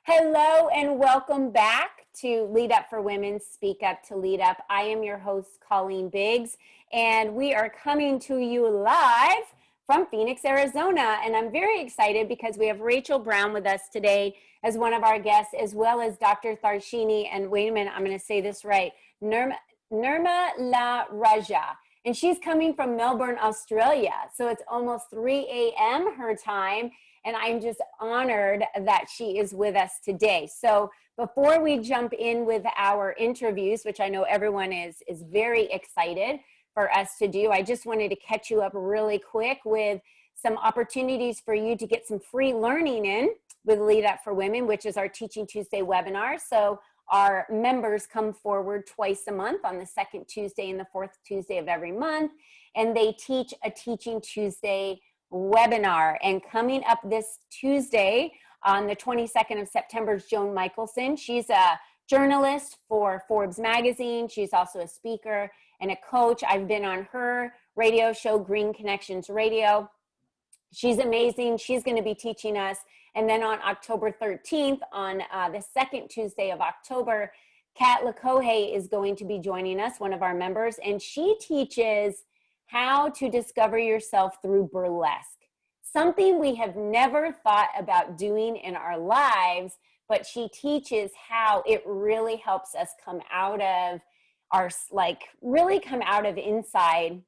Hello and welcome back to Lead Up for Women, Speak Up to Lead Up. I am your host, Colleen Biggs, and we are coming to you live from Phoenix, Arizona. And I'm very excited because we have Rachel Brown with us today as one of our guests, as well as Dr. Tharshini, and wait a minute, I'm going to say this right, Nirma La Raja. And she's coming from Melbourne, Australia. So it's almost 3 a.m. her time. And I'm just honored that she is with us today. So before we jump in with our interviews, which I know everyone is very excited for us to do, I just wanted to catch you up really quick with some opportunities for you to get some free learning in with Lead Up for Women, which is our Teaching Tuesday webinar. So our members come forward twice a month on the second Tuesday and the fourth Tuesday of every month, and they teach a Teaching Tuesday webinar. And coming up this Tuesday on the 22nd of September is Joan Michelson. She's a journalist for Forbes magazine. She's also a speaker and a coach. I've been on her radio show, Green Connections Radio. She's amazing. She's going to be teaching us. And then on October 13th, on the second Tuesday of October, Kat Lakohe is going to be joining us, one of our members, and she teaches how to discover yourself through burlesque, something we have never thought about doing in our lives, but she teaches how it really helps us come out of our, really come out of inside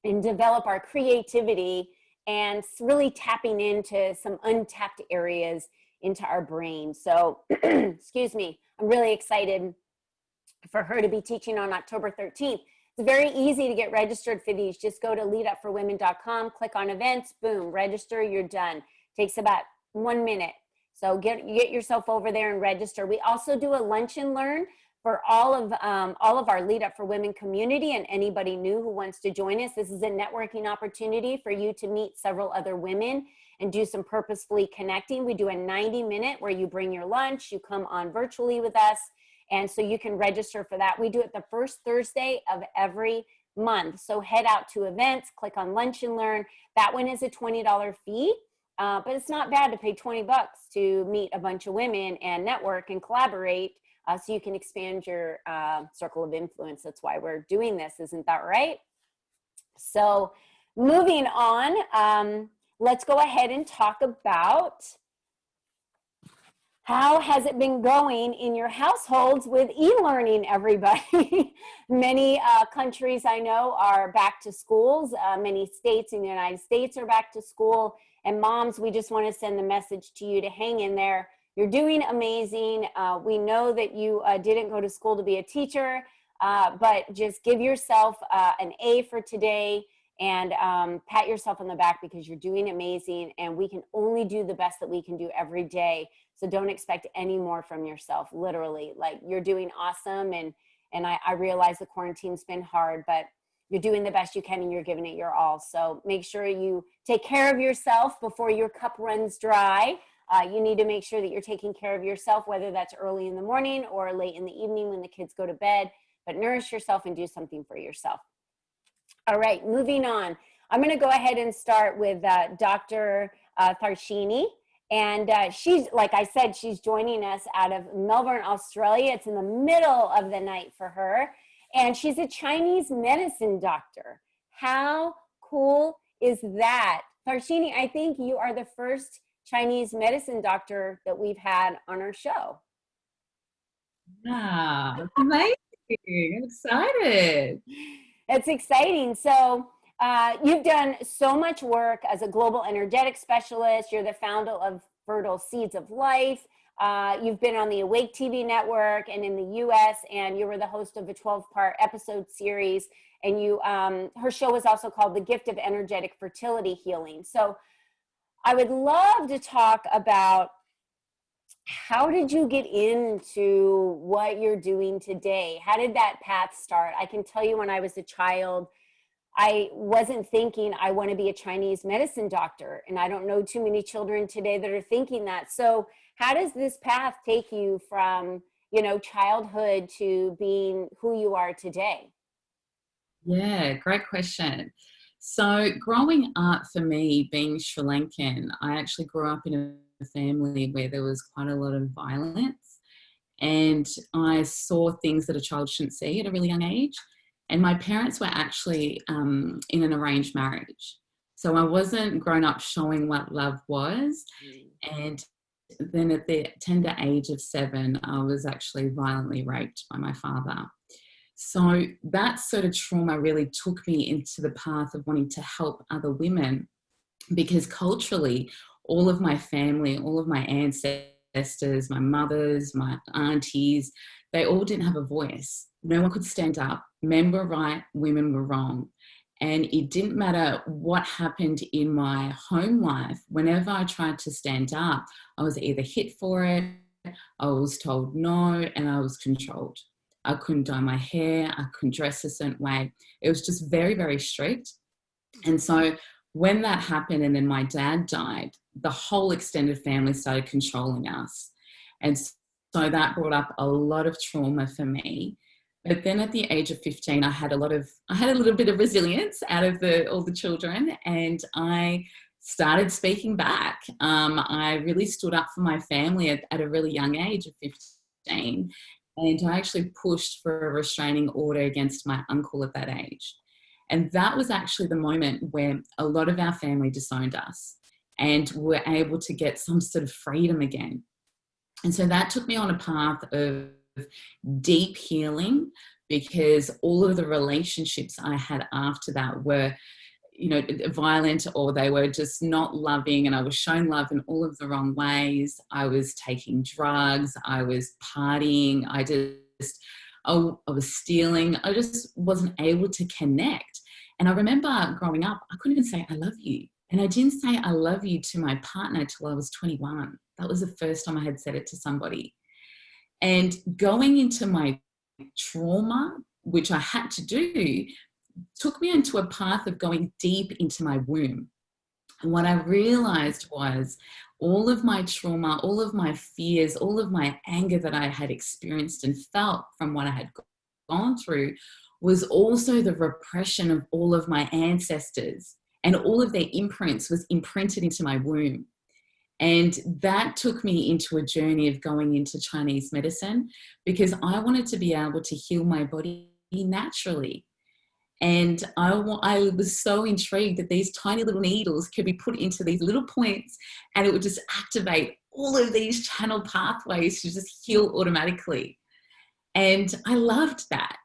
and develop our creativity and really tapping into some untapped areas into our brain. So, excuse me, I'm really excited for her to be teaching on October 13th. It's very easy to get registered for these. Just go to leadupforwomen.com, click on events, boom, register, you're done. Takes about 1 minute. So get yourself over there and register. We also do a lunch and learn for all of our Lead Up for Women community and anybody new who wants to join us. This is a networking opportunity for you to meet several other women and do some purposefully connecting. We do a 90-minute where you bring your lunch, you come on virtually with us, and so you can register for that. We do it the first Thursday of every month. So head out to events, click on Lunch and Learn. That one is a $20 fee, but it's not bad to pay 20 bucks to meet a bunch of women and network and collaborate so you can expand your circle of influence. That's why we're doing this, isn't that right? So moving on, let's go ahead and talk about how has it been going in your households with e-learning, everybody? Many countries I know are back to schools. Many states in the United States are back to school. And moms, we just want to send the message to you to hang in there. You're doing amazing. We know that you didn't go to school to be a teacher, but just give yourself an A for today and pat yourself on the back because you're doing amazing, and we can only do the best that we can do every day. So don't expect any more from yourself, literally. Like, you're doing awesome, and I realize the quarantine's been hard, but you're doing the best you can and you're giving it your all. So make sure you take care of yourself before your cup runs dry. You need to make sure that you're taking care of yourself, whether that's early in the morning or late in the evening when the kids go to bed, but nourish yourself and do something for yourself. All right, moving on. I'm going to go ahead and start with Dr. Tharshini. And she's, like I said, she's joining us out of Melbourne, Australia. It's in the middle of the night for her. And she's a Chinese medicine doctor. How cool is that? Tharshini, I think you are the first Chinese medicine doctor that we've had on our show. Yeah, that's amazing. I'm excited. It's exciting. So you've done so much work as a global energetic specialist. You're the founder of Fertile Seeds of Life. You've been on the Awake TV network and in the US, and you were the host of a 12-part episode series. And you, her show was also called The Gift of Energetic Fertility Healing. So I would love to talk about, how did you get into what you're doing today? How did that path start? I can tell you, when I was a child, I wasn't thinking I want to be a Chinese medicine doctor. And I don't know too many children today that are thinking that. So how does this path take you from, childhood to being who you are today? Yeah, great question. So growing up for me, being Sri Lankan, I actually grew up in a a family where there was quite a lot of violence, and I saw things that a child shouldn't see at a really young age. And my parents were actually in an arranged marriage. So I wasn't grown up showing what love was. And then at the tender age of 7, I was actually violently raped by my father. So that sort of trauma really took me into the path of wanting to help other women, because culturally, all of my family, all of my ancestors, my mothers, my aunties, they all didn't have a voice. No one could stand up. Men were right, women were wrong. And it didn't matter what happened in my home life. Whenever I tried to stand up, I was either hit for it, I was told no, and I was controlled. I couldn't dye my hair, I couldn't dress a certain way. It was just very, very strict. And so when that happened and then my dad died, the whole extended family started controlling us. And so that brought up a lot of trauma for me. But then at the age of 15, I had a little bit of resilience out of all the children, and I started speaking back. I really stood up for my family at a really young age of 15, and I actually pushed for a restraining order against my uncle at that age. And that was actually the moment where a lot of our family disowned us and were able to get some sort of freedom again. And so that took me on a path of deep healing, because all of the relationships I had after that were, violent, or they were just not loving, and I was shown love in all of the wrong ways. I was taking drugs, I was partying, I was stealing. I just wasn't able to connect. And I remember growing up, I couldn't even say I love you. And I didn't say I love you to my partner till I was 21. That was the first time I had said it to somebody. And going into my trauma, which I had to do, took me into a path of going deep into my womb. And what I realized was all of my trauma, all of my fears, all of my anger that I had experienced and felt from what I had gone through was also the repression of all of my ancestors, and all of their imprints was imprinted into my womb. And that took me into a journey of going into Chinese medicine, because I wanted to be able to heal my body naturally. And I was so intrigued that these tiny little needles could be put into these little points, and it would just activate all of these channel pathways to just heal automatically. And I loved that.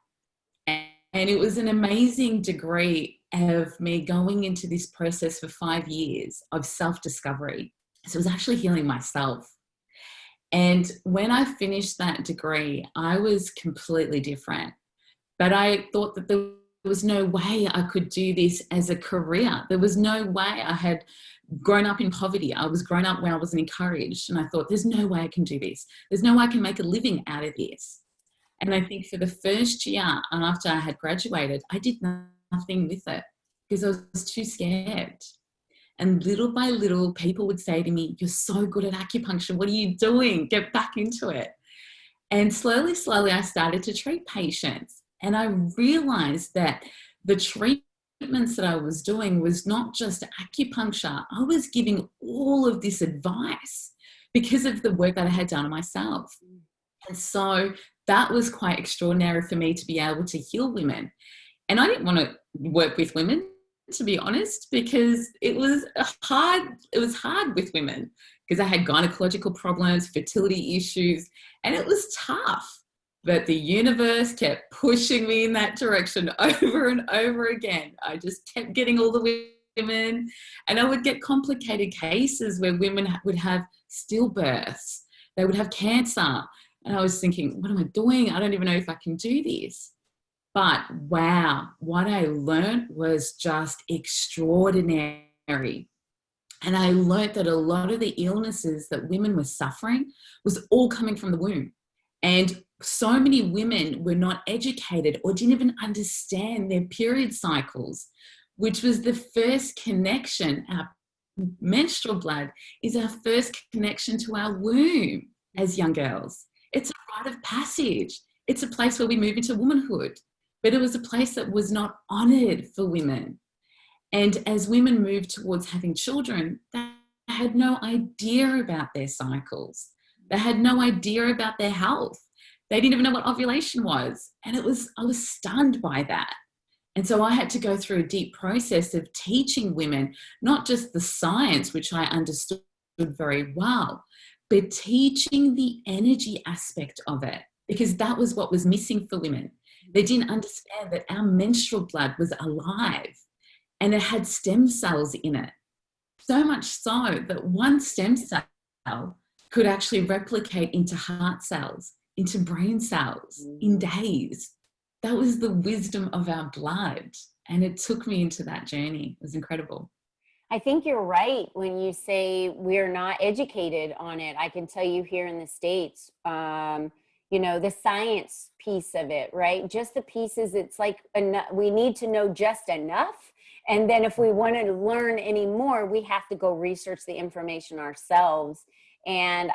And it was an amazing degree of me going into this process for 5 years of self-discovery. So it was actually healing myself. And when I finished that degree, I was completely different. But I thought that there was no way I could do this as a career. There was no way. I had grown up in poverty. I was grown up where I wasn't encouraged. And I thought, there's no way I can do this. There's no way I can make a living out of this. And I think for the first year after I had graduated, I did nothing with it because I was too scared. And little by little, people would say to me, you're so good at acupuncture. What are you doing? Get back into it. And slowly, I started to treat patients. And I realized that the treatments that I was doing was not just acupuncture. I was giving all of this advice because of the work that I had done on myself. And so that was quite extraordinary for me to be able to heal women. And I didn't want to work with women, to be honest, because it was hard with women, because I had gynecological problems, fertility issues, and it was tough. But the universe kept pushing me in that direction over and over again. I just kept getting all the women, and I would get complicated cases where women would have stillbirths. They would have cancer. And I was thinking, what am I doing? I don't even know if I can do this. But wow, what I learned was just extraordinary. And I learned that a lot of the illnesses that women were suffering was all coming from the womb. And so many women were not educated or didn't even understand their period cycles, which was the first connection. Our menstrual blood is our first connection to our womb as young girls. It's a rite of passage. It's a place where we move into womanhood. But it was a place that was not honoured for women. And as women moved towards having children, they had no idea about their cycles. They had no idea about their health. They didn't even know what ovulation was. And I was stunned by that. And so I had to go through a deep process of teaching women, not just the science, which I understood very well, but teaching the energy aspect of it, because that was what was missing for women. They didn't understand that our menstrual blood was alive and it had stem cells in it. So much so that one stem cell could actually replicate into heart cells, into brain cells in days. That was the wisdom of our blood. And it took me into that journey. It was incredible. I think you're right when you say we're not educated on it. I can tell you here in the States, you know, the science piece of it, right? Just the pieces, it's like we need to know just enough. And then if we want to learn any more, we have to go research the information ourselves. And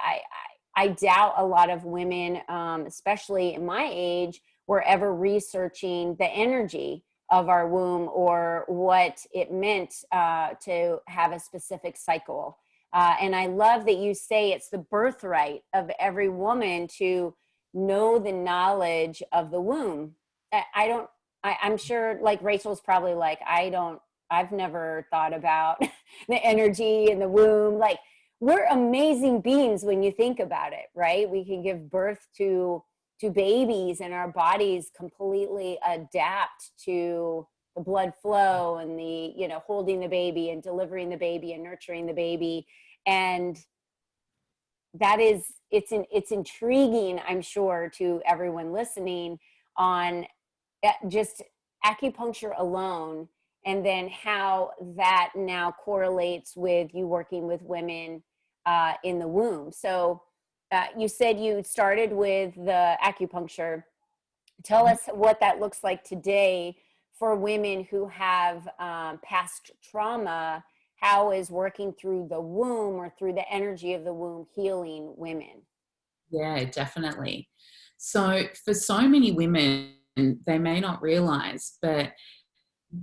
I doubt a lot of women, especially in my age, were ever researching the energy of our womb or what it meant to have a specific cycle. And I love that you say it's the birthright of every woman to know the knowledge of the womb. I'm sure like Rachel's probably like, I've never thought about the energy in the womb. Like, we're amazing beings when you think about it, right? We can give birth to babies and our bodies completely adapt to the blood flow and the, you know, holding the baby and delivering the baby and nurturing the baby. And that is, it's intriguing, I'm sure, to everyone listening on just acupuncture alone, and then how that now correlates with you working with women in the womb. So you said you started with the acupuncture. Tell us what that looks like today for women who have past trauma. How is working through the womb or through the energy of the womb healing women? Yeah, definitely. So for so many women, they may not realize, but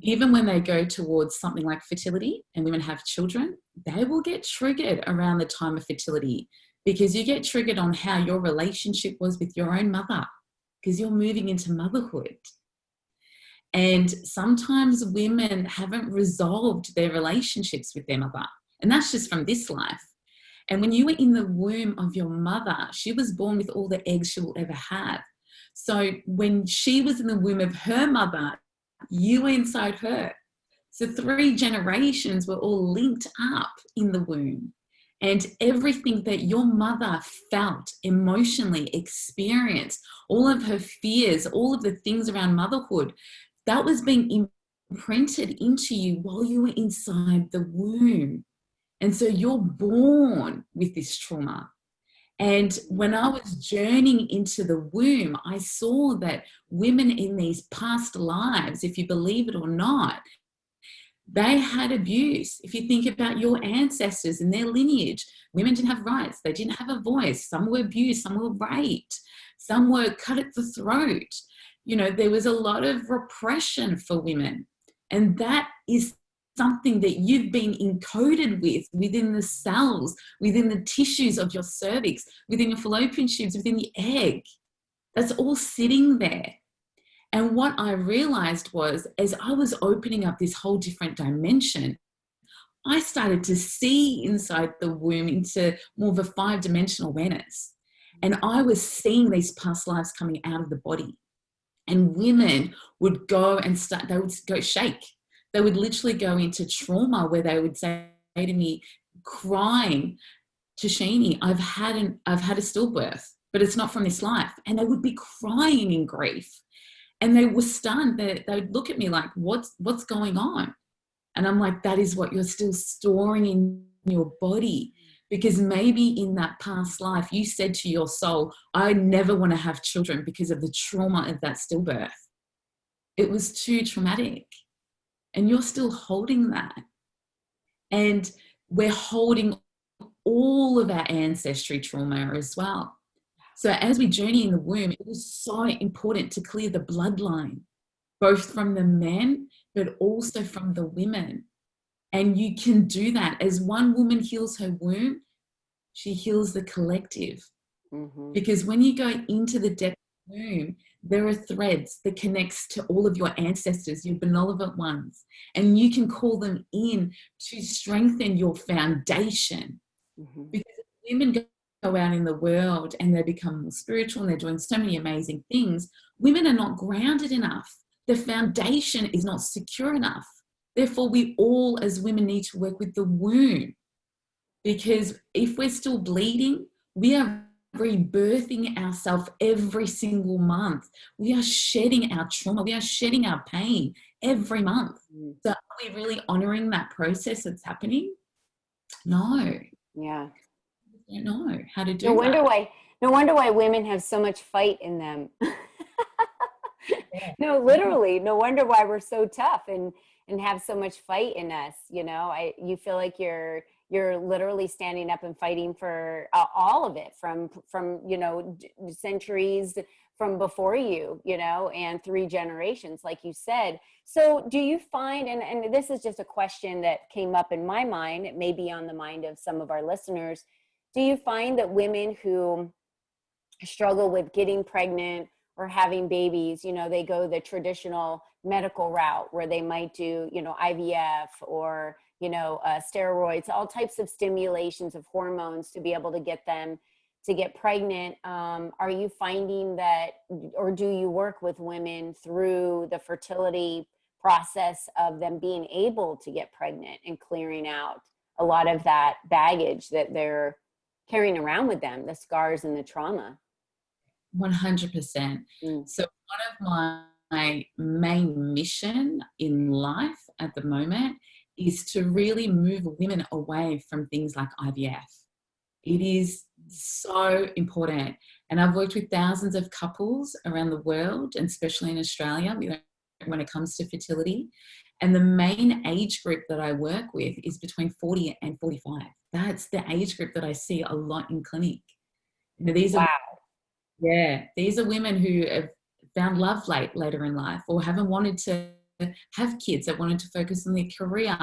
even when they go towards something like fertility and women have children, they will get triggered around the time of fertility, because you get triggered on how your relationship was with your own mother, because you're moving into motherhood. And sometimes women haven't resolved their relationships with their mother. And that's just from this life. And when you were in the womb of your mother, she was born with all the eggs she will ever have. So when she was in the womb of her mother, you were inside her. So 3 generations were all linked up in the womb. And everything that your mother felt, emotionally experienced, all of her fears, all of the things around motherhood, that was being imprinted into you while you were inside the womb. And so you're born with this trauma. And when I was journeying into the womb, I saw that women in these past lives, if you believe it or not, they had abuse. If you think about your ancestors and their lineage, women didn't have rights. They didn't have a voice. Some were abused, some were raped, some were cut at the throat. You know, there was a lot of repression for women. And that is something that you've been encoded with within the cells, within the tissues of your cervix, within your fallopian tubes, within the egg. That's all sitting there. And what I realized was, as I was opening up this whole different dimension, I started to see inside the womb into more of a 5-dimensional awareness. And I was seeing these past lives coming out of the body. And women would go and they would go shake. They would literally go into trauma where they would say to me, crying, Tharshini, I've had a stillbirth, but it's not from this life. And they would be crying in grief. And they were stunned. They would look at me like, what's going on? And I'm like, that is what you're still storing in your body. Because maybe in that past life, you said to your soul, I never want to have children because of the trauma of that stillbirth. It was too traumatic. And you're still holding that. And we're holding all of our ancestry trauma as well. So as we journey in the womb, it was so important to clear the bloodline, both from the men, but also from the women. And you can do that. As one woman heals her womb, she heals the collective. Because when you go into the depth of the womb, there are threads that connects to all of your ancestors, your benevolent ones, and you can call them in to strengthen your foundation. Because if women go out in the world and they become more spiritual and they're doing so many amazing things, women are not grounded enough. The foundation is not secure enough. Therefore, we all as women need to work with the womb, because if we're still bleeding, we are rebirthing ourselves every single month. We are shedding our trauma. We are shedding our pain every month. So are we really honoring that process that's happening? No. Yeah. I don't know how to do that. No wonder why women have so much fight in them. No, literally, no wonder why we're so tough and have so much fight in us. You know, you feel like you're literally standing up and fighting for all of it from you know, centuries from before you, you know, and 3 generations, like you said. So do you find, and this is just a question that came up in my mind, it may be on the mind of some of our listeners, do you find that women who struggle with getting pregnant or having babies, you know, they go the traditional medical route where they might do, you know, IVF or, you know, steroids, all types of stimulations of hormones to be able to get them to get pregnant? Are you finding that, or do you work with women through the fertility process of them being able to get pregnant and clearing out a lot of that baggage that they're carrying around with them, the scars and the trauma? 100%. So one of my main mission in life at the moment is to really move women away from things like IVF. It is so important. And I've worked with thousands of couples around the world, and especially in Australia, when it comes to fertility. And the main age group that I work with is between 40 and 45. That's the age group that I see a lot in clinic. You know, these are women who have found love later in life, or haven't wanted to have kids, that wanted to focus on their career,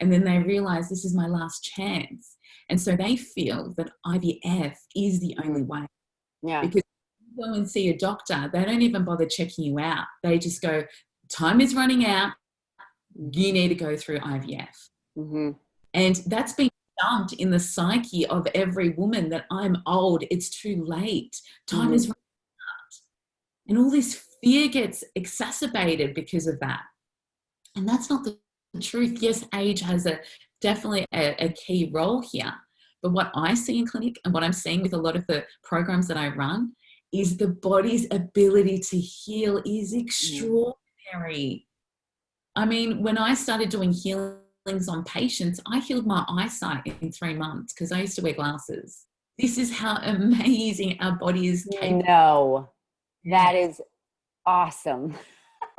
and then they realize this is my last chance. And so they feel that IVF is the only way. Yeah. Because you go and see a doctor, they don't even bother checking you out. They just go, time is running out, you need to go through IVF. And that's been dumped in the psyche of every woman, that I'm old, it's too late, time is running out. And all this fear gets exacerbated because of that. And that's not the truth. Yes, age has definitely a key role here. But what I see in clinic, and what I'm seeing with a lot of the programs that I run, is the body's ability to heal is extraordinary. I mean, when I started doing healings on patients, I healed my eyesight in 3 months because I used to wear glasses. This is how amazing our body is capable. No, that is awesome.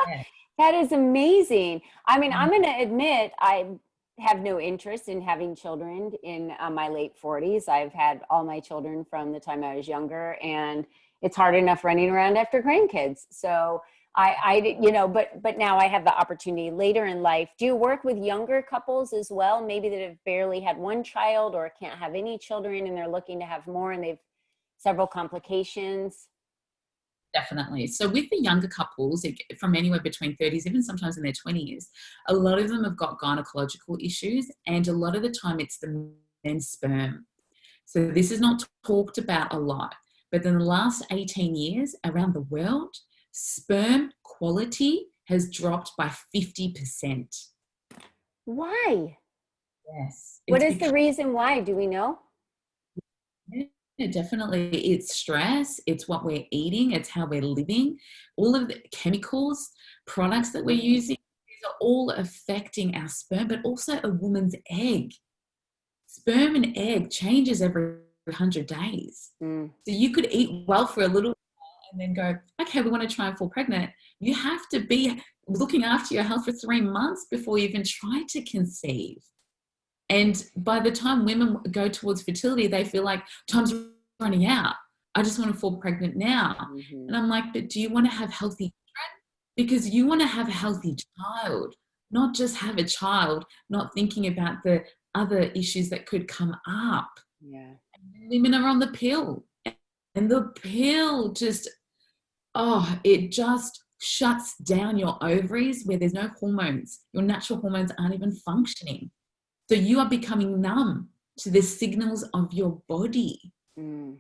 Yeah. That is amazing. I mean, I'm going to admit I have no interest in having children in my late 40s. I've had all my children from the time I was younger, and it's hard enough running around after grandkids. So I you know, but now I have the opportunity later in life. Do you work with younger couples as well? Maybe that have barely had one child or can't have any children and they're looking to have more and they've several complications? Definitely. So with the younger couples, from anywhere between 30s, even sometimes in their 20s, a lot of them have got gynecological issues, and a lot of the time it's the men's sperm. So this is not talked about a lot, but in the last 18 years around the world, sperm quality has dropped by 50%. Why? Yes. What is the reason why? Do we know? Yeah, definitely. It's stress, it's what we're eating, it's how we're living, all of the chemicals, products that we're using, these are all affecting our sperm, but also a woman's egg. Sperm and egg changes every 100 days. So you could eat well for a little while and then go, okay, we want to try and fall pregnant. You have to be looking after your health for 3 months before you even try to conceive. And by the time women go towards fertility, they feel like time's running out. I just want to fall pregnant now. And I'm like, but do you want to have healthy children? Because you want to have a healthy child. not just have a child, not thinking about the other issues that could come up. Yeah. Women are on the pill, and the pill just, oh, it just shuts down your ovaries where there's no hormones. Your natural hormones aren't even functioning. So you are becoming numb to the signals of your body. Mm.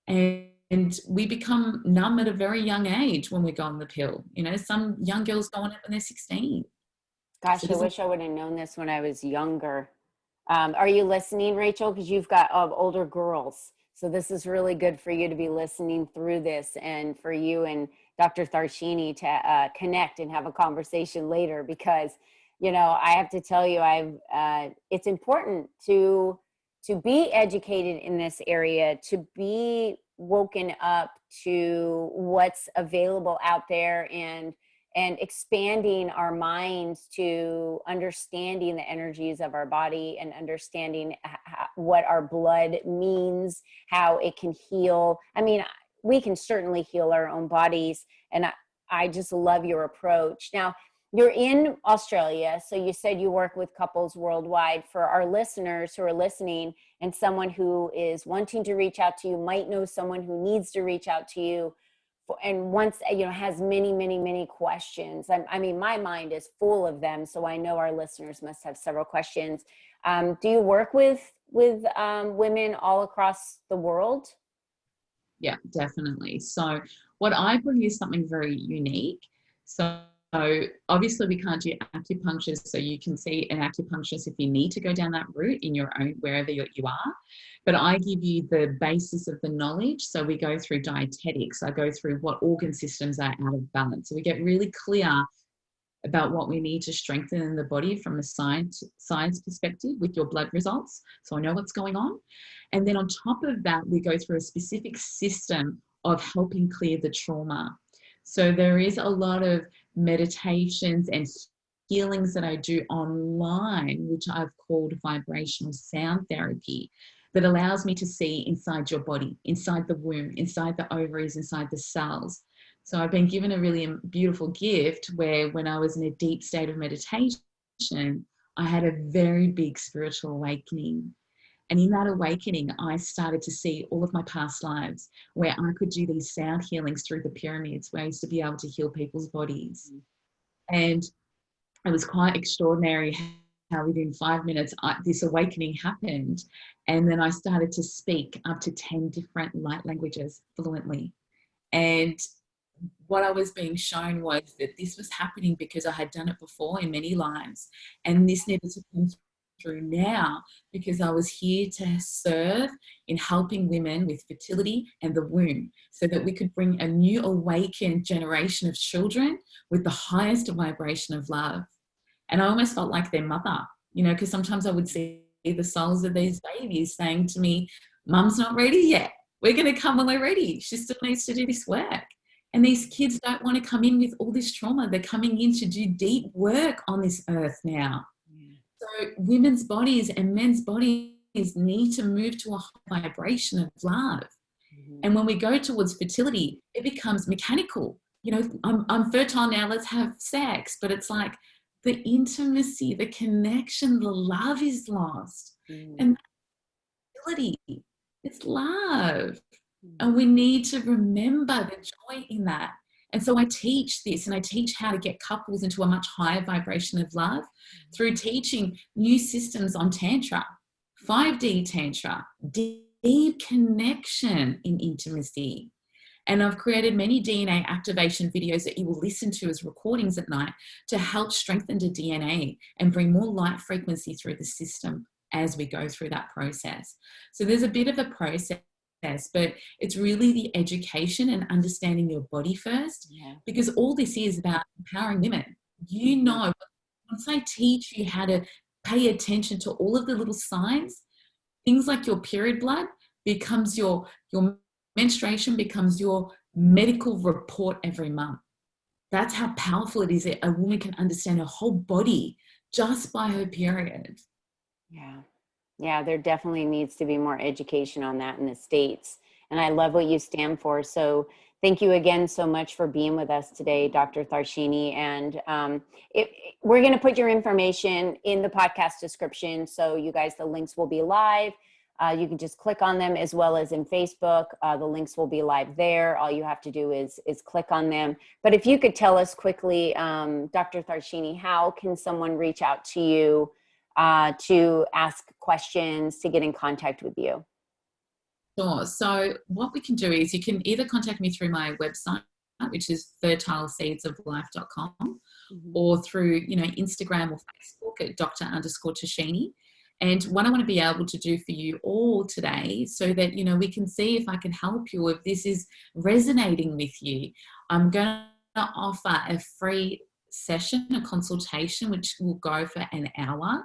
And we become numb at a very young age when we go on the pill. You know, some young girls go on it when they're 16. So Gosh, I there's a, wish I would have known this when I was younger. Are you listening, Rachel? Because you've got older girls. So this is really good for you to be listening through this, and for you and Dr. Tharshini to connect and have a conversation later, because, you know, I have to tell you, it's important to be educated in this area, to be woken up to what's available out there, and expanding our minds to understanding the energies of our body, and understanding what our blood means, how it can heal. I mean, we can certainly heal our own bodies. And I just love your approach. Now, you're in Australia, so you said you work with couples worldwide. For our listeners who are listening, and someone who is wanting to reach out to you, might know someone who needs to reach out to you, and once, you know, has many questions. I mean, my mind is full of them, so I know our listeners must have several questions. Do you work with women all across the world? yeah, definitely. So what I bring is something very unique. So obviously we can't do acupuncture, so you can see an acupuncturist if you need to go down that route in your own, wherever you are. But I give you the basis of the knowledge. So we go through dietetics. I go through what organ systems are out of balance. So we get really clear about what we need to strengthen in the body from a science perspective with your blood results. So I know what's going on. And then on top of that, we go through a specific system of helping clear the trauma. So there is a lot of meditations and healings that I do online, which I've called vibrational sound therapy, that allows me to see inside your body, inside the womb, inside the ovaries, inside the cells. So I've been given a really beautiful gift where, when I was in a deep state of meditation, I had a very big spiritual awakening. And in that awakening, I started to see all of my past lives, where I could do these sound healings through the pyramids, where I used to be able to heal people's bodies. And it was quite extraordinary how within 5 minutes this awakening happened. And then I started to speak up to 10 different light languages fluently. And what I was being shown was that this was happening because I had done it before in many lives. And this needed to come through now, because I was here to serve in helping women with fertility and the womb, so that we could bring a new awakened generation of children with the highest vibration of love. And I almost felt like their mother, you know, because sometimes I would see the souls of these babies saying to me, "Mum's not ready yet. We're going to come when we're ready. She still needs to do this work." And these kids don't want to come in with all this trauma. They're coming in to do deep work on this earth now. So women's bodies and men's bodies need to move to a high vibration of love. And when we go towards fertility, it becomes mechanical. You know, I'm fertile now, let's have sex. But it's like the intimacy, the connection, the love is lost. And fertility, it's love. And we need to remember the joy in that. And so I teach this, and I teach how to get couples into a much higher vibration of love through teaching new systems on Tantra, 5D Tantra, deep connection in intimacy. And I've created many DNA activation videos that you will listen to as recordings at night to help strengthen the DNA and bring more light frequency through the system as we go through that process. So there's a bit of a process, but it's really the education and understanding your body first, because all this is about empowering women. You know, once I teach you how to pay attention to all of the little signs, things like your period blood becomes your menstruation becomes your medical report every month. That's how powerful it is that a woman can understand her whole body just by her period. Yeah. Yeah, there definitely needs to be more education on that in the States. And I love what you stand for. So thank you again so much for being with us today, Dr. Tharshini. And we're going to put your information in the podcast description. So you guys, the links will be live. You can just click on them, as well as in Facebook. The links will be live there. All you have to do is click on them. But if you could tell us quickly, Dr. Tharshini, how can someone reach out to you to ask questions, to get in contact with you? Sure. So what we can do is you can either contact me through my website, which is fertileseedsoflife.com, or through, Instagram or Facebook at Dr._Tharshini. And what I want to be able to do for you all today, so that, we can see if I can help you, if this is resonating with you, I'm going to offer a free session, a consultation, which will go for an hour,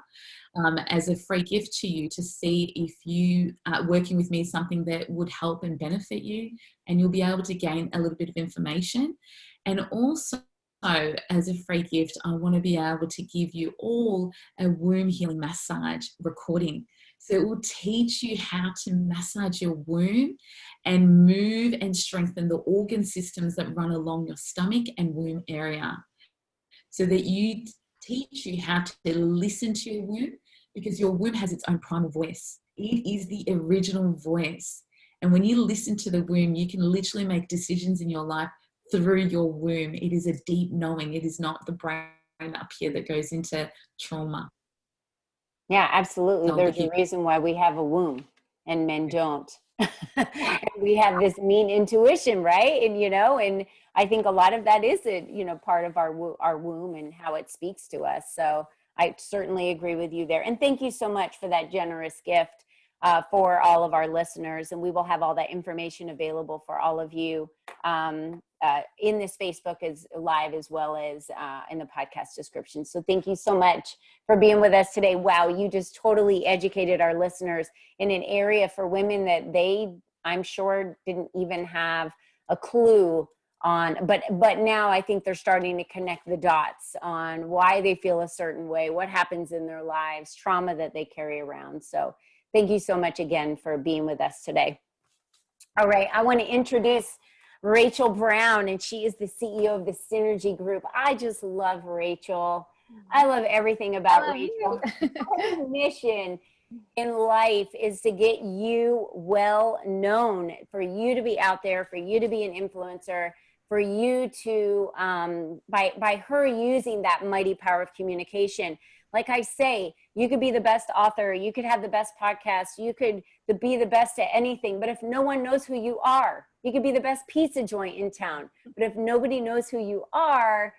as a free gift to you, to see if you working with me is something that would help and benefit you, and you'll be able to gain a little bit of information. And also, as a free gift, I want to be able to give you all a womb healing massage recording. So it will teach you how to massage your womb and move and strengthen the organ systems that run along your stomach and womb area, so that you teach you how to listen to your womb, because your womb has its own primal voice. It is the original voice. And when you listen to the womb, you can literally make decisions in your life through your womb. It is a deep knowing. It is not the brain up here that goes into trauma. Yeah, absolutely. There's a reason why we have a womb and men don't. And we have this mean intuition, right? And, and I think a lot of that is part of our womb and how it speaks to us. So I certainly agree with you there. And thank you so much for that generous gift for all of our listeners. And we will have all that information available for all of you in this Facebook as live, as well as in the podcast description. So thank you so much for being with us today. Wow, you just totally educated our listeners in an area for women that I'm sure, didn't even have a clue on, but now I think they're starting to connect the dots on why they feel a certain way, what happens in their lives, trauma that they carry around. So thank you so much again for being with us today. All right, I want to introduce Rachel Brown, and she is the CEO of the Synergy Group. I just love Rachel. I love everything about Rachel. Her mission in life is to get you well known, for you to be out there, for you to be an influencer, for you to, by her using that mighty power of communication. Like I say, you could be the best author, you could have the best podcast, you could be the best at anything, but if no one knows who you are, you could be the best pizza joint in town, but if nobody knows who you are,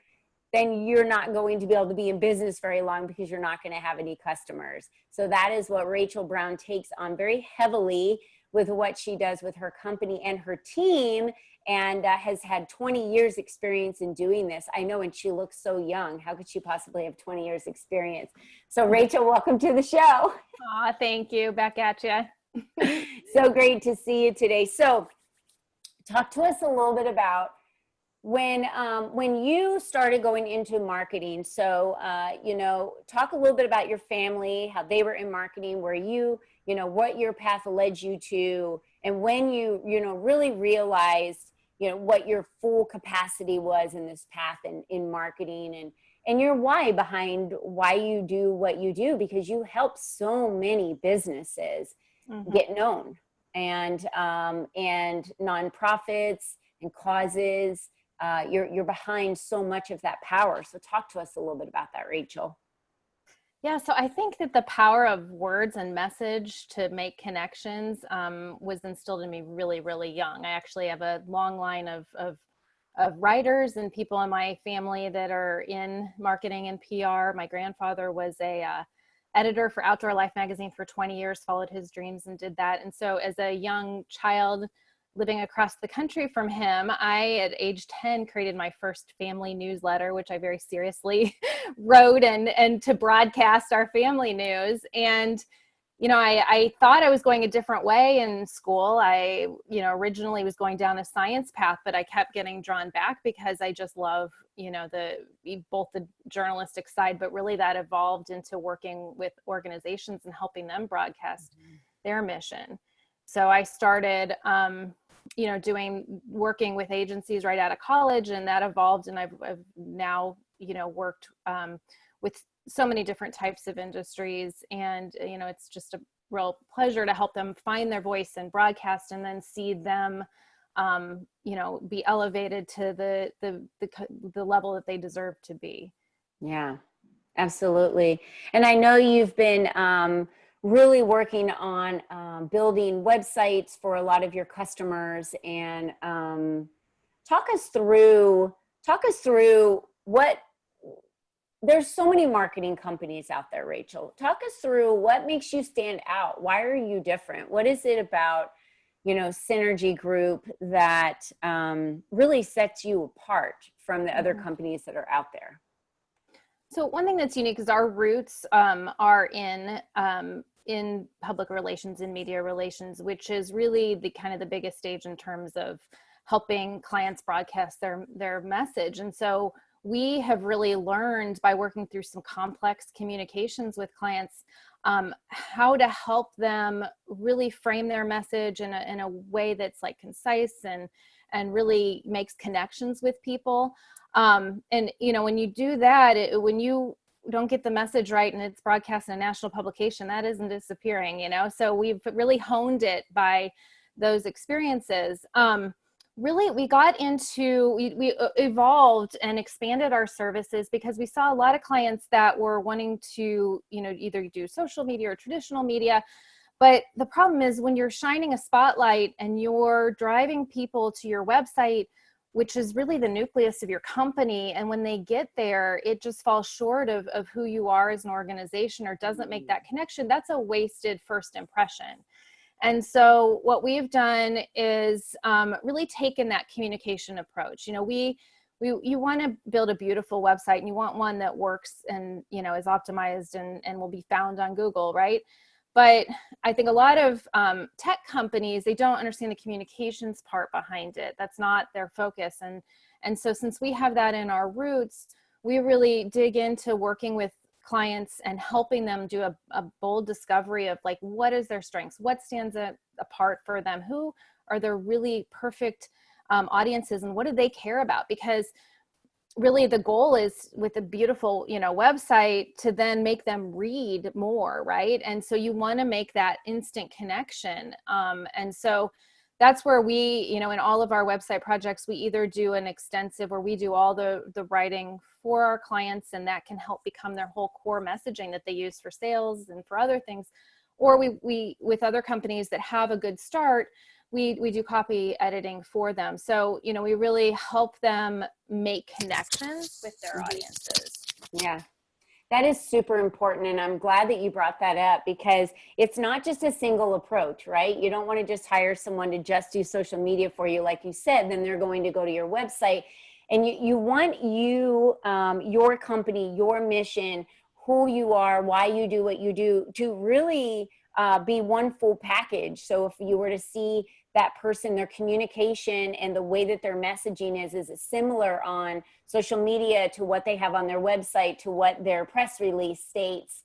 then you're not going to be able to be in business very long, because you're not going to have any customers. So that is what Rachel Brown takes on very heavily with what she does with her company and her team, and has had 20 years experience in doing this. I know, and she looks so young. How could she possibly have 20 years experience? So Rachel, welcome to the show. Aw, thank you. Back at you. So great to see you today. So talk to us a little bit about when you started going into marketing. So, talk a little bit about your family, how they were in marketing, where what your path led you to, and when you really realized, what your full capacity was in this path in marketing, and your why behind why you do what you do, because you help so many businesses get known, and nonprofits and causes. You're behind so much of that power. So talk to us a little bit about that, Rachel. Yeah, so I think that the power of words and message to make connections was instilled in me really, really young. I actually have a long line of writers and people in my family that are in marketing and PR. My grandfather was a editor for Outdoor Life magazine for 20 years, followed his dreams and did that. And so as a young child living across the country from him, I, at age 10, created my first family newsletter, which I very seriously wrote and to broadcast our family news. And, I thought I was going a different way in school. I, originally was going down a science path, but I kept getting drawn back because I just love, both the journalistic side, but really that evolved into working with organizations and helping them broadcast their mission. So I started, working with agencies right out of college, and that evolved. And I've now, worked with so many different types of industries. And, it's just a real pleasure to help them find their voice and broadcast, and then see them, be elevated to the level that they deserve to be. Yeah, absolutely. And I know you've been really working on building websites for a lot of your customers, and talk us through what, there's so many marketing companies out there, Rachel. Talk us through what makes you stand out. Why are you different? What is it about, Synergy Group that really sets you apart from the other companies that are out there? So one thing that's unique is our roots are in public relations and media relations, which is really the kind of the biggest stage in terms of helping clients broadcast their message. And so we have really learned by working through some complex communications with clients how to help them really frame their message in a way that's like concise and really makes connections with people. And when you do that, when you don't get the message right and it's broadcast in a national publication, that isn't disappearing, so we've really honed it by those experiences. Really, we got into, we evolved and expanded our services because we saw a lot of clients that were wanting to, either do social media or traditional media. But the problem is when you're shining a spotlight and you're driving people to your website, which is really the nucleus of your company, and when they get there, it just falls short of who you are as an organization or doesn't make that connection, that's a wasted first impression. And so what we've done is really taken that communication approach. You want to build a beautiful website, and you want one that works and, is optimized and will be found on Google, right? But I think a lot of tech companies, they don't understand the communications part behind it. That's not their focus. And so since we have that in our roots, we really dig into working with clients and helping them do a bold discovery of like, what is their strengths? What stands apart for them? Who are their really perfect audiences, and what do they care about? Because really the goal is with a beautiful, website to then make them read more, right? And so you want to make that instant connection. And so that's where we, in all of our website projects, we either do an extensive or we do all the writing for our clients, and that can help become their whole core messaging that they use for sales and for other things. Or we with other companies that have a good start, we do copy editing for them. So, we really help them make connections with their audiences. Yeah. That is super important. And I'm glad that you brought that up, because it's not just a single approach, right? You don't want to just hire someone to just do social media for you. Like you said, then they're going to go to your website, and you want your company, your mission, who you are, why you do what you do, to really be one full package. So if you were to see that person, their communication and the way that their messaging is similar on social media to what they have on their website, to what their press release states,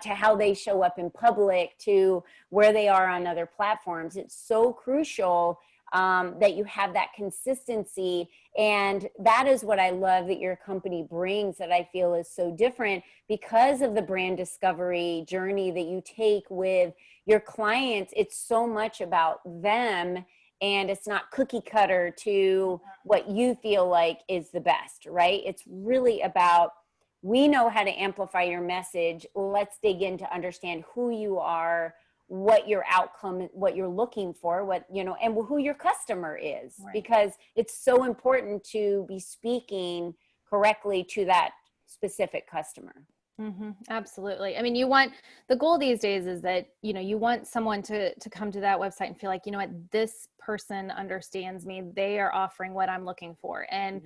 to how they show up in public, to where they are on other platforms. It's so crucial that you have that consistency. And that is what I love that your company brings, that I feel is so different, because of the brand discovery journey that you take with your clients. It's so much about them, and it's not cookie cutter to what you feel like is the best, right? It's really about, we know how to amplify your message. Let's dig in to understand who you are, what your outcome, what you're looking for, and who your customer is, right? Because it's so important to be speaking correctly to that specific customer. Mm-hmm. Absolutely. I mean, the goal these days is that, you want someone to come to that website and feel like, what, this person understands me. They are offering what I'm looking for. And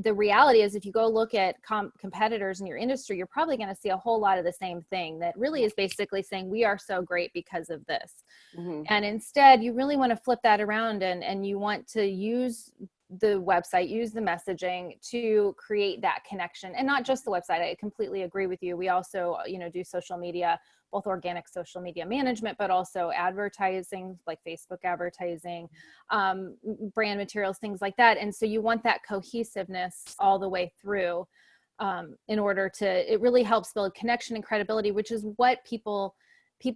the reality is, if you go look at competitors in your industry, you're probably going to see a whole lot of the same thing that really is basically saying, we are so great because of this. And instead, you really want to flip that around, and you want to use the website, use the messaging to create that connection. And not just the website. I completely agree with you. We also, do social media both organic social media management, but also advertising, like Facebook advertising, brand materials, things like that. And so you want that cohesiveness all the way through, in order to, it really helps build connection and credibility, which is what people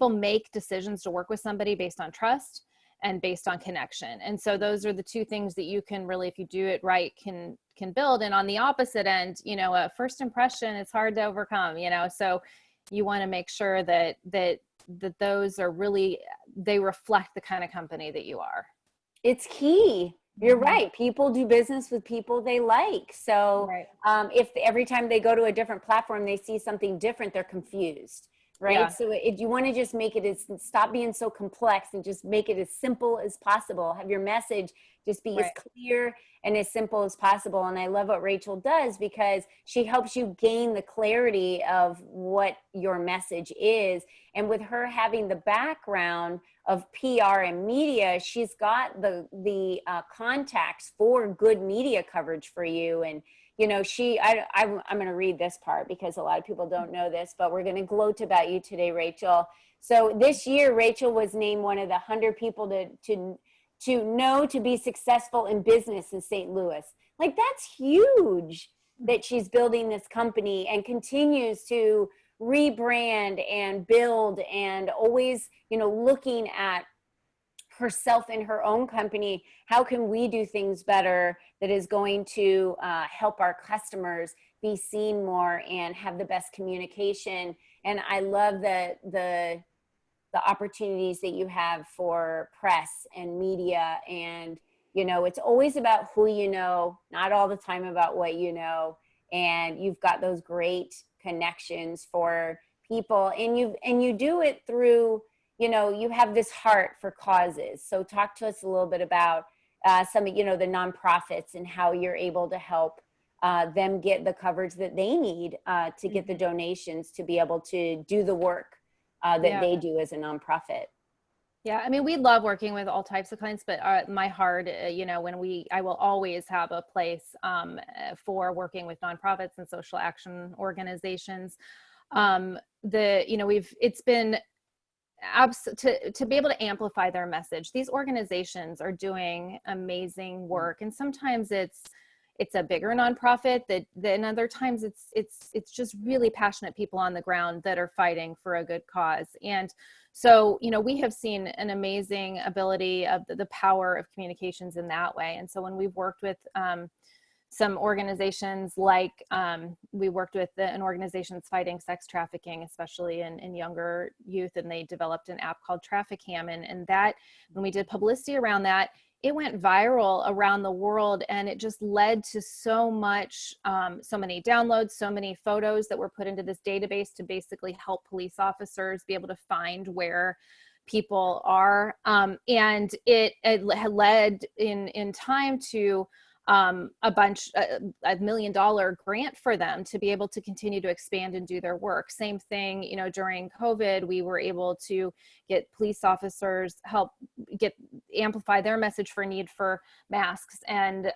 make decisions to work with somebody based on trust and based on connection. And so those are the two things that you can really, if you do it right, can build. And on the opposite end, you know, a first impression, it's hard to overcome, you know, so you want to make sure that those are really, they reflect the kind of company that you are. It's key. You're right. People do business with people they like. So Right. if every time they go to a different platform, they see something different, they're confused. Right. Yeah. So if you want to just make it stop being so complex and just make it as simple as possible. Have your message just be as clear and as simple as possible. And I love what Rachel does, because she helps you gain the clarity of what your message is. And with her having the background of PR and media, she's got the contacts for good media coverage for you. And you know, I'm going to read this part because a lot of people don't know this, but we're going to gloat about you today, Rachel. So this year, Rachel was named one of the 100 people to know to be successful in business in St. Louis. Like, that's huge that she's building this company and continues to rebrand and build and always, you know, looking at herself in her own company. How can we do things better that is going to help our customers be seen more and have the best communication? And I love the opportunities that you have for press and media. And, you know, it's always about who you know, not all the time about what you know. And you've got those great connections for people, and you do it through, you know, you have this heart for causes. So talk to us a little bit about some of, you know, the nonprofits and how you're able to help them get the coverage that they need to get the donations to be able to do the work that they do as a nonprofit. Yeah, I mean, we love working with all types of clients, but my heart, you know, I will always have a place for working with nonprofits and social action organizations. You know, it's been to be able to amplify their message. These organizations are doing amazing work, and sometimes it's a bigger nonprofit then other times it's just really passionate people on the ground that are fighting for a good cause. And so, you know, we have seen an amazing ability of the power of communications in that way. And so when we've worked with some organizations, like we worked with an organization that's fighting sex trafficking, especially in younger youth, and they developed an app called Traffic Cam. And that, when we did publicity around that, it went viral around the world, and it just led to so much, so many downloads, so many photos that were put into this database to basically help police officers be able to find where people are. And it led in time to $1 million grant for them to be able to continue to expand and do their work. Same thing, you know, during COVID, we were able to get police officers help amplify their message for need for masks. And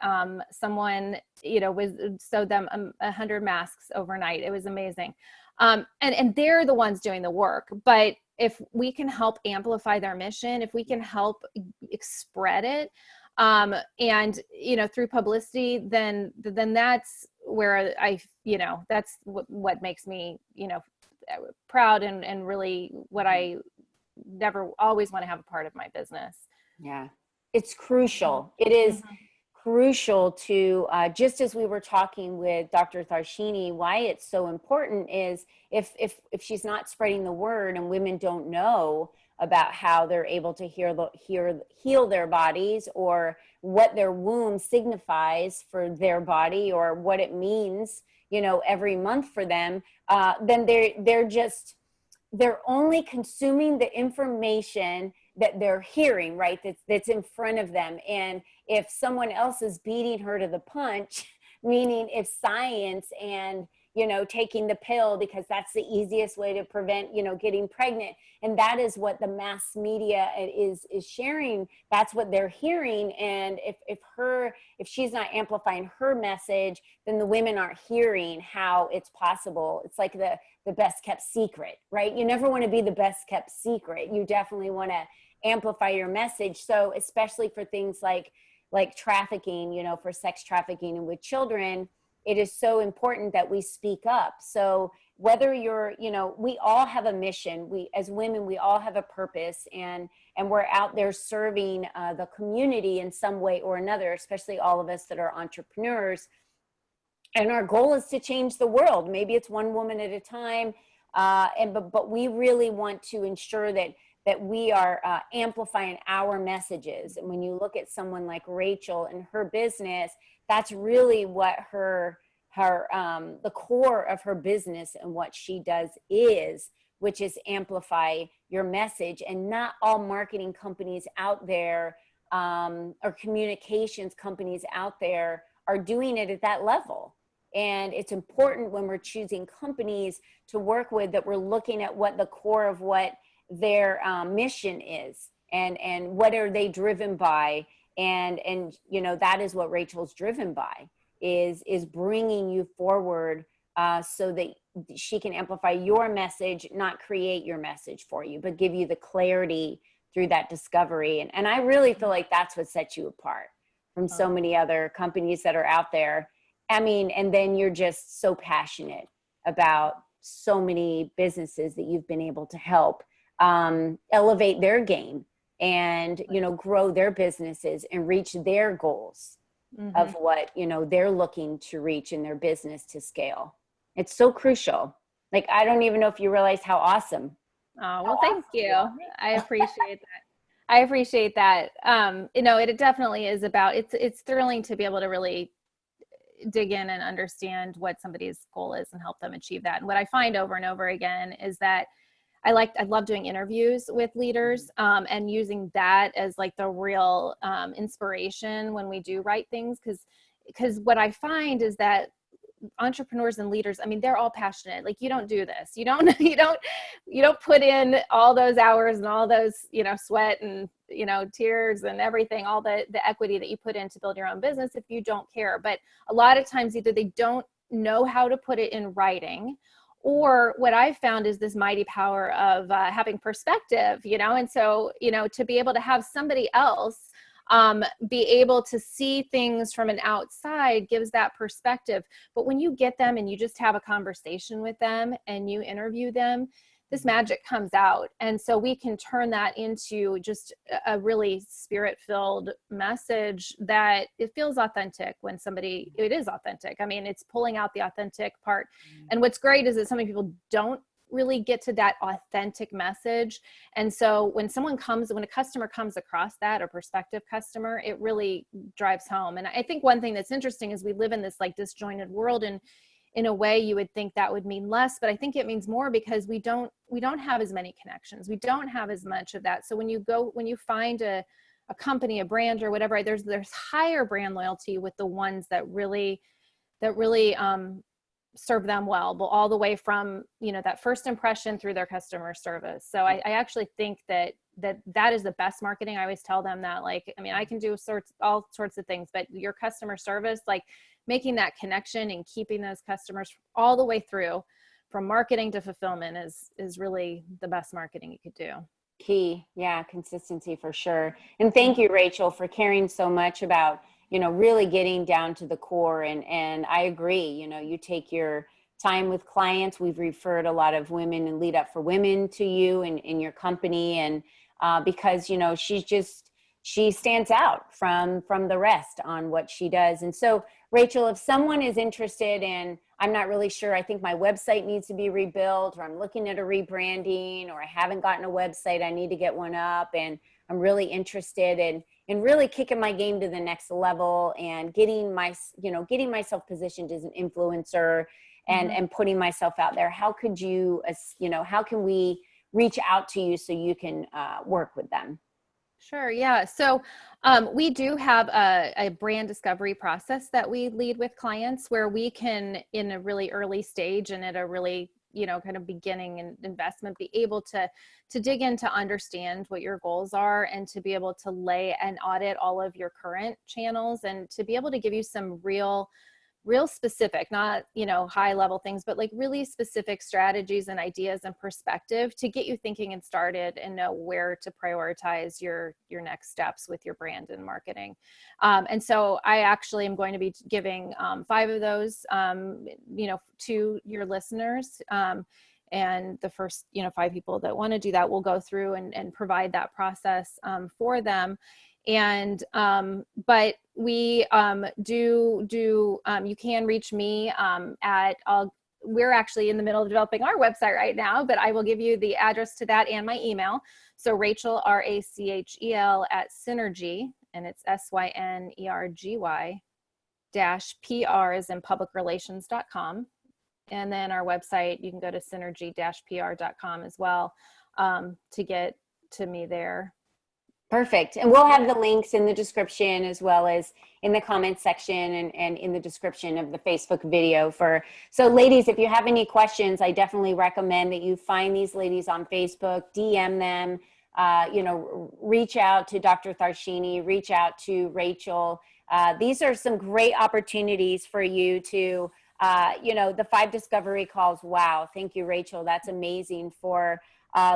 someone, you know, sewed them 100 masks overnight. It was amazing. And they're the ones doing the work. But if we can help amplify their mission, if we can help spread it, and, you know, through publicity, then that's where you know, that's what makes me, you know, proud and really what I always want to have a part of my business. Yeah, it's crucial. It is crucial to, just as we were talking with Dr. Tharshini, why it's so important is if she's not spreading the word and women don't know about how they're able to heal their bodies, or what their womb signifies for their body, or what it means, you know, every month for them, then they're only consuming the information that they're hearing, right? That's in front of them. And if someone else is beating her to the punch, meaning if science and, taking the pill because that's the easiest way to prevent, getting pregnant. And that is what the mass media is sharing. That's what they're hearing. And if she's not amplifying her message, then the women aren't hearing how it's possible. It's like the best kept secret, right? You never want to be the best kept secret. You definitely want to amplify your message. So especially for things like trafficking, for sex trafficking and with children, it is so important that we speak up. So whether you're, we all have a mission. We, as women, we all have a purpose, and we're out there serving the community in some way or another, especially all of us that are entrepreneurs. And our goal is to change the world. Maybe it's one woman at a time. But we really want to ensure that we are amplifying our messages. And when you look at someone like Rachel and her business, that's really what the core of her business and what she does is, which is amplify your message. And not all marketing companies out there or communications companies out there are doing it at that level. And it's important when we're choosing companies to work with that we're looking at what the core of what their mission is, and what are they driven by, and that is what Rachel's driven by, is bringing you forward so that she can amplify your message, not create your message for you, but give you the clarity through that discovery. And I really feel like that's what sets you apart from so many other companies that are out there. I mean, and then you're just so passionate about so many businesses that you've been able to help elevate their game and, grow their businesses and reach their goals of what, they're looking to reach in their business to scale. It's so crucial. Like, I don't even know if you realize how awesome. Oh, well, thank you. I appreciate that. I appreciate that. It definitely is about, it's thrilling to be able to really dig in and understand what somebody's goal is and help them achieve that. And what I find over and over again is that I love doing interviews with leaders and using that as like the real inspiration when we do write things. Because what I find is that entrepreneurs and leaders, I mean, they're all passionate. Like, you don't do this. You don't put in all those hours and all those, sweat and, tears and everything, all the equity that you put in to build your own business if you don't care. But a lot of times either they don't know how to put it in writing, or what I've found is this mighty power of having perspective, and so, to be able to have somebody else be able to see things from an outside gives that perspective. But when you get them and you just have a conversation with them and you interview them, this magic comes out. And so we can turn that into just a really spirit-filled message that it feels authentic when it is authentic. I mean, it's pulling out the authentic part. And what's great is that so many people don't really get to that authentic message. And so when a customer comes across that, or prospective customer, it really drives home. And I think one thing that's interesting is we live in this like disjointed world, and in a way you would think that would mean less, but I think it means more because we don't have as many connections. We don't have as much of that. So when you find a company, a brand or whatever, there's higher brand loyalty with the ones that really serve them well, but all the way from, that first impression through their customer service. So I actually think that is the best marketing. I always tell them that, like, I mean, I can do all sorts of things, but your customer service, like making that connection and keeping those customers all the way through from marketing to fulfillment is really the best marketing you could do. Key. Yeah. Consistency for sure. And thank you, Rachel, for caring so much about, really getting down to the core. And I agree, you take your time with clients. We've referred a lot of women and Lead Up for Women to you and in your company. And because, she stands out from the rest on what she does. And so, Rachel, if someone is interested in, I'm not really sure, I think my website needs to be rebuilt, or I'm looking at a rebranding, or I haven't gotten a website, I need to get one up, and I'm really interested in really kicking my game to the next level and getting myself positioned as an influencer and putting myself out there. How could how can we reach out to you so you can work with them? Sure. Yeah. So we do have a brand discovery process that we lead with clients where we can, in a really early stage and at a really, kind of beginning and investment, be able to dig in to understand what your goals are and to be able to lay and audit all of your current channels and to be able to give you some real specific, not, high level things, but like really specific strategies and ideas and perspective to get you thinking and started and know where to prioritize your next steps with your brand and marketing. And so I actually am going to be giving 5 of those, to your listeners. And the first, 5 people that want to do that will go through and provide that process for them. And but we you can reach me we're actually in the middle of developing our website right now, but I will give you the address to that and my email. So Rachel, RACHEL @Synergy, and it's SYNERGY -PR as in publicrelations.com. And then our website, you can go to synergy-pr.com as well to get to me there. Perfect. And we'll have the links in the description as well as in the comments section and in the description of the Facebook video so ladies, if you have any questions, I definitely recommend that you find these ladies on Facebook, DM them, reach out to Dr. Tharshini, reach out to Rachel. These are some great opportunities for you to, the 5 discovery calls. Wow. Thank you, Rachel. That's amazing for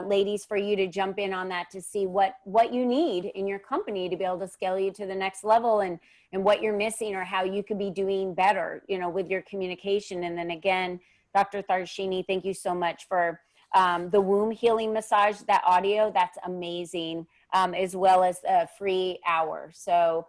ladies, for you to jump in on that to see what you need in your company to be able to scale you to the next level and what you're missing or how you could be doing better, with your communication. And then again, Dr. Tharshini, thank you so much for the womb healing massage, that audio, that's amazing, as well as a free hour. So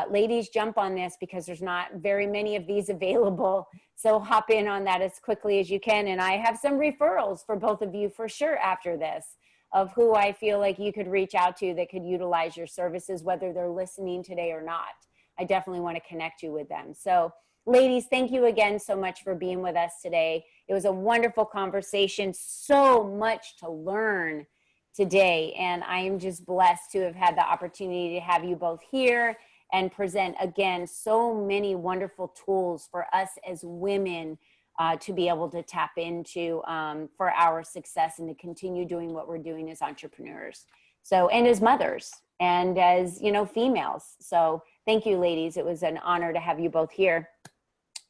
ladies, jump on this because there's not very many of these available. So hop in on that as quickly as you can. And I have some referrals for both of you for sure after this of who I feel like you could reach out to that could utilize your services, whether they're listening today or not. I definitely want to connect you with them. So ladies, thank you again so much for being with us today. It was a wonderful conversation. So much to learn today. And I am just blessed to have had the opportunity to have you both here and present again so many wonderful tools for us as women to be able to tap into for our success and to continue doing what we're doing as entrepreneurs. So, and as mothers and as, females. So thank you, ladies. It was an honor to have you both here.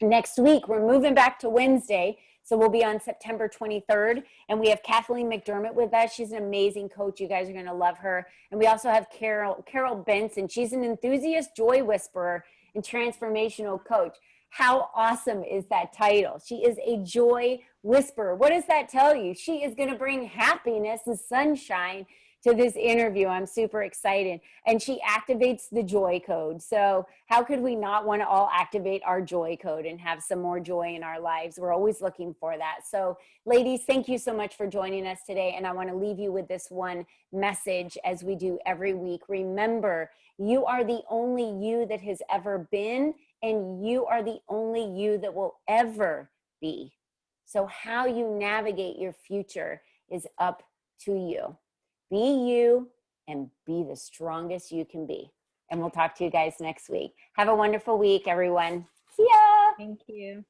Next week, we're moving back to Wednesday. So we'll be on September 23rd, and we have Kathleen McDermott with us. She's an amazing coach. You guys are going to love her. And we also have Carol Benson. She's an enthusiast joy whisperer and transformational coach. How awesome is that title? She is a joy whisperer. What does that tell you? She is going to bring happiness and sunshine to this interview. I'm super excited. And she activates the joy code. So how could we not want to all activate our joy code and have some more joy in our lives? We're always looking for that. So ladies, thank you so much for joining us today. And I want to leave you with this one message as we do every week. Remember, you are the only you that has ever been, and you are the only you that will ever be. So how you navigate your future is up to you. Be you and be the strongest you can be. And we'll talk to you guys next week. Have a wonderful week, everyone. See ya. Thank you.